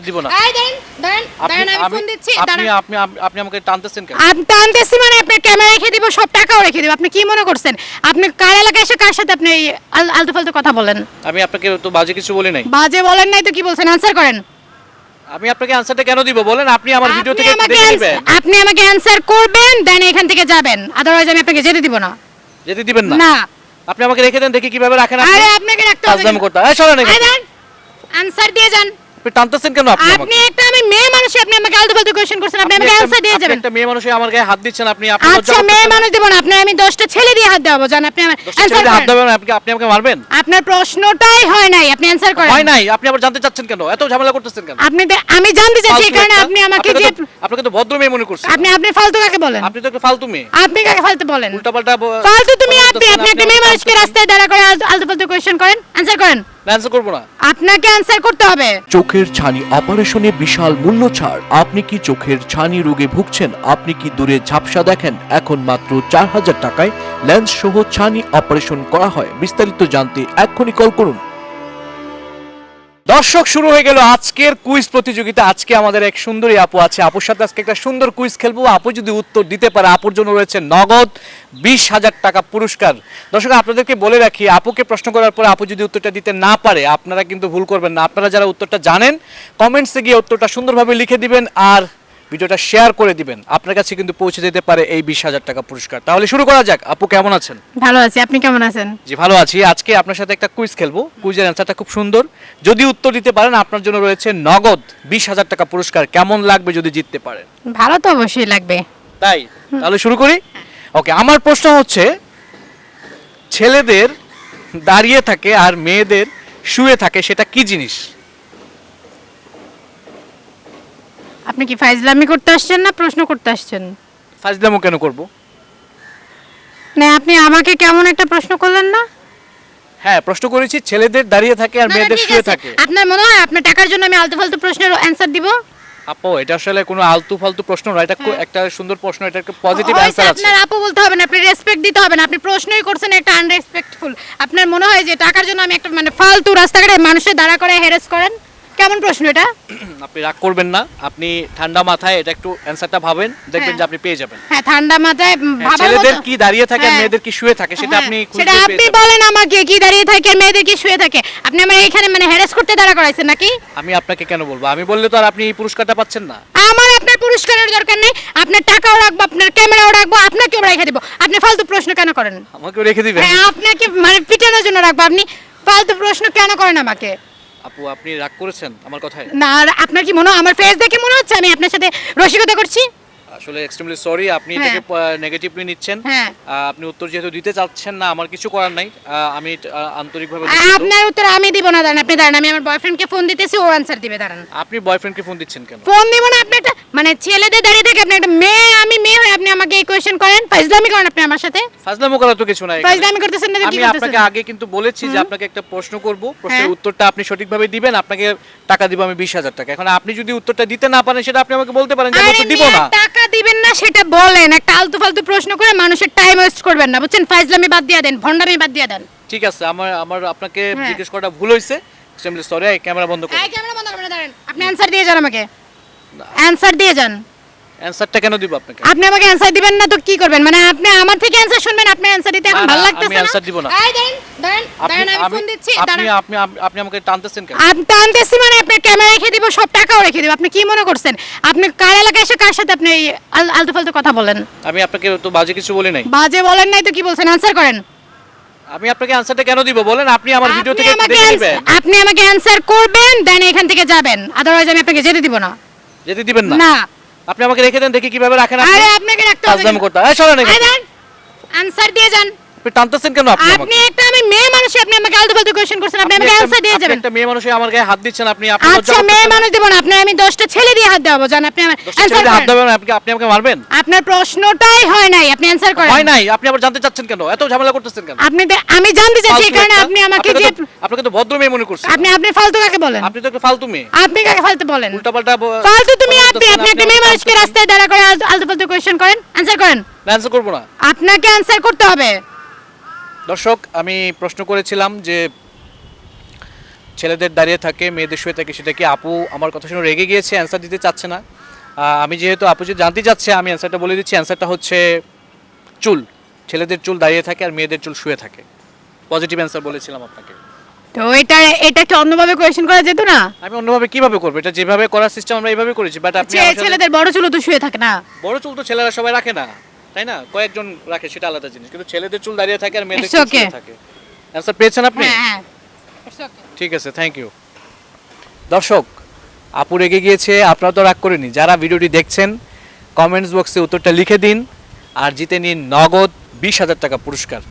দিব না। এই দেন আমি ফোন দিচ্ছি। আপনি আমাকে টানতেছেন কেন? আমি টানতেছি মানে আপনার ক্যামেরা রেখে দিব, সব টাকাও রেখে দিব। আপনি কি মনে করছেন? আপনি কার এলাকায় এসে কার সাথে আপনি আলতু ফালতু কথা বলেন? আমি আপনাকে তো বাজে কিছু বলি নাই। বাজে বলেন নাই তো কি বলছেন? অ্যানসার করেন। আমি আপনাকে অ্যানসারটা কেন দিব বলেন? আপনি আমার ভিডিও থেকে দেখে নেবেন। আপনি আমাকে অ্যানসার করবেন, দেন এখান থেকে যাবেন। আদারওয়াইজ আমি আপনাকে যেতে দিব না। যেতে দিবেন না? না। আপনি আমাকে রেখে দেন, দেখি কিভাবে রাখেন আপনি। আরে আপনাকে রাখতে হবে। কাজদাম করতে। এই চলেন এখানে। অ্যানসার দিয়ে যান। আপনি টানতেছেন কেন আপনি আমাকে? আপনি একটা আমি মেয়ে মানুষ, আপনি আমাকে আলতু ফালতু কোশ্চেন করছেন, আপনি আমাকে অ্যানসার দিয়ে যাবেন। একটা মেয়ে মানুষই আমার গায়ে হাত দিচ্ছেন আপনি। আপনি আচ্ছা মেয়ে মানুষ দেব না, আপনি আমি 10টা ছেলে দিয়ে হাত দেবো, জান আপনি আমার অ্যানসার হাত করেন। দেবেন, আপনি আমাকে মারবেন? আপনার প্রশ্নটাই হয় নাই, আপনি অ্যানসার করেন। হয় নাই, আপনি আবার জানতে চাচ্ছেন কেন? এত ঝামেলা করতেছেন কেন? আমি জানতে চাচ্ছি এই কারণে আপনি আমাকে যে আপনাকে তো ভদ্র মেয়ে মনে করছেন। আপনি ফালতু কাকে বলেন? আপনি তো একটা ফালতু মেয়ে। আপনি কাকে ফালতু বলেন? উল্টাপাল্টা ফালতু তুমি আপনি একটা মেয়ে মানুষকে রাস্তায় দাঁড়া করে আলতু ফালতু কোশ্চেন করেন, অ্যানসার করেন। অ্যানসার করব না। আপনাকে অ্যানসার করতে হবে। চোখের ছানি অপারেশনে বিশাল মূল্য ছাড়। আপনি কি চোখের ছানি রোগে ভুগছেন? আপনি কি দূরে ঝাপসা দেখেন? এখন মাত্র 4000 টাকায় লেন্স সহ ছানি অপারেশন করা হয়। বিস্তারিত জানতে এক্ষুনি কল করুন। দর্শক, শুরু হয়ে গেল আজকের কুইজ প্রতিযোগিতা। আজকে আমাদের এক সুন্দরী আপু আছে। আপুর সাথে আজকে একটা সুন্দর কুইজ খেলবো। আপু যদি উত্তর দিতে পারে, আপুর জন্য রয়েছে নগদ 20,000 টাকা পুরস্কার। দর্শক, আপনাদেরকে বলে রাখি, আপুকে প্রশ্ন করার পরে আপু যদি উত্তরটা দিতে না পারে, আপনারা কিন্তু ভুল করবেন না। আপনারা যারা উত্তরটা জানেন, কমেন্টসে গিয়ে উত্তরটা সুন্দরভাবে লিখে দিবেন আর ভিডিওটা শেয়ার করে দিবেন। আপনার কাছে কিন্তু পৌঁছে যেতে পারে এই 20,000 টাকা পুরস্কার। তাহলে শুরু করা যাক। আপু কেমন আছেন? ভালো আছি, আপনি কেমন আছেন? জি ভালো আছি। আজকে আপনার সাথে একটা কুইজ খেলবো। কুইজের অ্যান্সারটা খুব সুন্দর। যদি উত্তর দিতে পারেন, আপনার জন্য রয়েছে নগদ 20,000 টাকা পুরস্কার। কেমন লাগবে যদি জিততে পারেন? ভালো তো অবশ্যই লাগবে। তাই তাহলে শুরু করি। ওকে, আমার প্রশ্ন হচ্ছে, ছেলেদের দাঁড়িয়ে থাকে আর মেয়েদের শুয়ে থাকে, সেটা কি জিনিস? আপনি কি ফাইজলামি করতে আসছেন না প্রশ্ন করতে আসছেন? ফাজলামো কেন করব? না আপনি আমাকে কেমন একটা প্রশ্ন করলেন না? হ্যাঁ, প্রশ্ন করেছি ছেলেদের দাঁড়িয়ে থাকে আর না, না, মেয়েদের ঠিক শুয়ে আছে। থাকে। আপনার মনে হয় আপনার টাকার জন্য আমি আলতু ফালতু প্রশ্নের অ্যানসার দিব? আপু, এটা আসলে কোনো আলতু ফালতু প্রশ্ন নয়। এটা একটা সুন্দর প্রশ্ন, এটা একটা পজিটিভ হয়েছে, অ্যানসার আছে। আপনার আপু বলতে হবে না, আপনি রেসপেক্ট দিতে হবে না। আপনি প্রশ্নই করছেন একটা আনরেসপেক্টফুল। আপনার মনে হয় যে টাকার জন্য আমি একটা মানে ফালতু রাস্তাঘাটে মানুষের দাঁড়া করে হ্যারাস করেন? কেমন প্রশ্ন এটা? আপনি রাগ করবেন না, আপনি ঠান্ডা মাথায় এটা একটু অ্যানসারটা ভাবেন, দেখবেন যে আপনি পেয়ে যাবেন। হ্যাঁ, ঠান্ডা মাথায় ভাবার ছেলেদের মতো। কি দাঁড়িয়ে থাকে আর হ্যাঁ। মেয়েদের কি শুয়ে থাকে, সেটা আপনি খুঁজে সেটা পেয়ে আপনি যাবেন। বলেন আমাকে, কি দাঁড়িয়ে থাকে আর মেয়েদের কি শুয়ে থাকে? আপনি আমার এখানে মানে হ্যারাস করতে দাঁড়া করাইছেন নাকি? আমি আপনাকে কেন বলবো? আমি বললে তো আর আপনি এই পুরস্কারটা পাচ্ছেন না। আমার আপনার পুরস্কারের দরকার নেই। আপনার টাকাও রাখবো, আপনার ক্যামেরাও রাখবো, আপনাকেও রেখে দেবো। আপনি ফালতু প্রশ্ন কেন করেন? আমাকেও রেখে দিবেন? হ্যাঁ, আপনাকে মানে পিটানোর জন্য রাখবো। আপনি ফালতু প্রশ্ন কেন করেন আমাকে? আপু, আপনি রাগ করেছেন আমার কথায়? না, আর আপনার কি মনে হয় আমার ফেস দেখে মনে হচ্ছে আমি আপনার সাথে রসিকতা করছি? আসলে এক্সট্রিমলি সরি, আপনি হ্যাঁ। এটাকে নেগেটিভলি নিচ্ছেন। হ্যাঁ। আপনি উত্তর যেহেতু দিতে চাচ্ছেন না, আমার কিছু করার নাই। আমি আন্তরিকভাবে দুঃখিত। আপনার উত্তর আমি দিব না, দাঁড়ান। আপনি দাঁড়ান, আমি আমার বয়ফ্রেন্ডকে ফোন দিতেছি, ও অ্যানসার দিবে, দাঁড়ান। আপনি বয়ফ্রেন্ডকে ফোন দিচ্ছেন কেন? ফোন দিব না। আপনি একটা মানে ছেলেদের দাঁড়িয়ে থাকে, আপনি একটা মেয়ে, আমি মেয়ে হয়ে আপনি আমাকে এই কোয়েশ্চেন করেন, ফাইজলামি করেন আপনি আমার সাথে। ফাজলামো করা তো কিছু নাই এখানে। ফাইজলামি করতেছেন না তো কি আমি করতেছেন? আপনাকে আগে কিন্তু বলেছি যে আপনাকে একটা প্রশ্ন করব, প্রশ্নের হ্যাঁ। উত্তরটা আপনি সঠিকভাবে দিবেন, আপনাকে টাকা দিব আমি 20,000 টাকা। এখন আপনি যদি উত্তরটা দিতে না পারেন, সেটা আপনি আমাকে বলতে পারেন যে আমি আরে উত্তর দিব মিয়া, না। টাকা দিবেন না সেটা বলেন। একটা আলতু ফালতু প্রশ্ন করে মানুষের টাইম ওয়েস্ট করবেন না, বুঝছেন? ফাইজলামি বাদ দিয়ে দেন, ভন্ডামি বাদ দিয়ে দেন। ঠিক আছে, আমার আপনাকে হ্যাঁ। জিজ্ঞেস করাটা ভুল হয়েছে। Extremely sorry. ক্যামেরা বন্ধ করুন। এই ক্যামেরা বন্ধ করবেন না, দাঁড়ান। আপনি অ্যানসার দিয়ে যান আমাকে। অ্যানসার দিয়ে যান। অ্যানসারটা কেন দিব আপনাকে? আপনি আমাকে অ্যানসার দিবেন না তো কি করবেন? মানে আপনি আমার থেকে অ্যানসার শুনবেন, আপনি অ্যানসার দিতে এখন না, ভালো না, লাগতেছে আমি না? answer দিব না। এই দাঁড়ান, আমি ফোন দিচ্ছি, দাঁড়ান। আপনি আমাকে টানতেছেন কেন? আমি টানতেছি মানে আপনার ক্যামেরা রেখে দিব, সব টাকাও রেখে দিব। আপনি কি মনে করছেন? আপনি কার এলাকায় এসে কার সাথে আপনি আলতু ফালতু কথা বলেন? আমি আপনাকে তো বাজে কিছু বলি নাই। বাজে বলেন নাই তো কি বলছেন? অ্যানসার করেন। আমি আপনাকে অ্যানসারটা কেন দিব বলেন? আপনি আমার ভিডিও থেকে দেখে নেবেন। আপনি আমাকে অ্যানসার করবেন, দেন এখান থেকে যাবেন। আদারওয়াইজ আমি আপনাকে যেতে দিব না। যেতে দিবেন না? না। আপনি আমাকে রেখে দেন, দেখি কিভাবে রাখেন আপনি। আরে আপনাকে রাখতে হবে। কাজদাম করতে। এই চলেন এখানে। অ্যানসার দিয়ে যান। আপনি টানতেছেন কেন আপনি আমাকে? আপনি একটা আমি মেয়ে মানুষ, আপনি আমাকে আলতু ফালতু কোশ্চেন করছেন, আপনি আমাকে অ্যানসার দিয়ে যাবেন। একটা মেয়ে মানুষই আমার গায়ে হাত দিচ্ছেন আপনি। আপনি আচ্ছা মেয়ে মানুষ দেব না, আপনার আমি 10টা ছেলে দিয়ে হাত দেবো, জান আপনি আমার অ্যানসার হাত করেন। দেবেন, আপনি আমাকে মারবেন? আপনার প্রশ্নটাই হয় নাই, আপনি অ্যানসার করেন। হয় নাই, আপনি আবার জানতে চাচ্ছেন কেন? এত ঝামেলা করতেছেন কেন? আমি জানতে চাচ্ছি এই কারণে আপনি আমাকে যে আপনাকে তো ভদ্র মেয়ে মনে করছেন। আপনি ফালতু কাকে বলেন? আপনি তো একটা ফালতু মেয়ে। আপনি কাকে ফালতু বলেন? উল্টাপাল্টা ফালতু তুমি আপনি একটা মেয়ে মানুষকে রাস্তায় দাঁড়া করে আলতু ফালতু কোশ্চেন করেন, অ্যানসার করেন। অ্যানসার করব না। আপনাকে অ্যানসার করতে হবে। দর্শক, আমি প্রশ্ন করেছিলাম যে ছেলেদের দাঁড়িয়ে থাকে মেয়েদের শুয়ে থাকে, সেটা কি আপু আমার কথা শুনে রেগে গিয়েছে, অ্যান্সার দিতে চাচ্ছে না? আমি যেহেতু আপু যদি জানতে চাচ্ছে আমি অ্যান্সারটা বলে দিচ্ছি। অ্যান্সারটা হচ্ছে চুল। ছেলেদের চুল দাঁড়িয়ে থাকে আর মেয়েদের চুল শুয়ে থাকে। পজিটিভ অ্যান্সার বলেছিলাম আপনাকে। তো এটা কি অন্যভাবে কোয়েশ্চেন করা যেত না? আমি অন্যভাবে কিভাবে করবো? এটা যেভাবে করার সিস্টেম আমরা এইভাবে করেছি, বাট আপনি আমার সাথে- ছেলেদের বড় চুলও তো শুয়ে থাকে না? বড় চুল তো ছেলেরা সবাই রাখে না, তাই না? কয়েকজন রাখে, সেটা আলাদা জিনিস, কিন্তু ছেলেদের চুল দাঁড়িয়ে থাকে আর মেয়েদের It's চুল okay. শুয়ে থাকে। অ্যান্সার পেয়েছেন আপনি? হ্যাঁ হ্যাঁ It's okay. ঠিক আছে, থ্যাংক ইউ। দর্শক, আপু রেগে গিয়েছে, আপনারা তো রাগ করেনি। যারা ভিডিওটি দেখছেন কমেন্টস বক্সে উত্তরটা লিখে দিন আর জিতে নিন নগদ 20,000 টাকা পুরস্কার।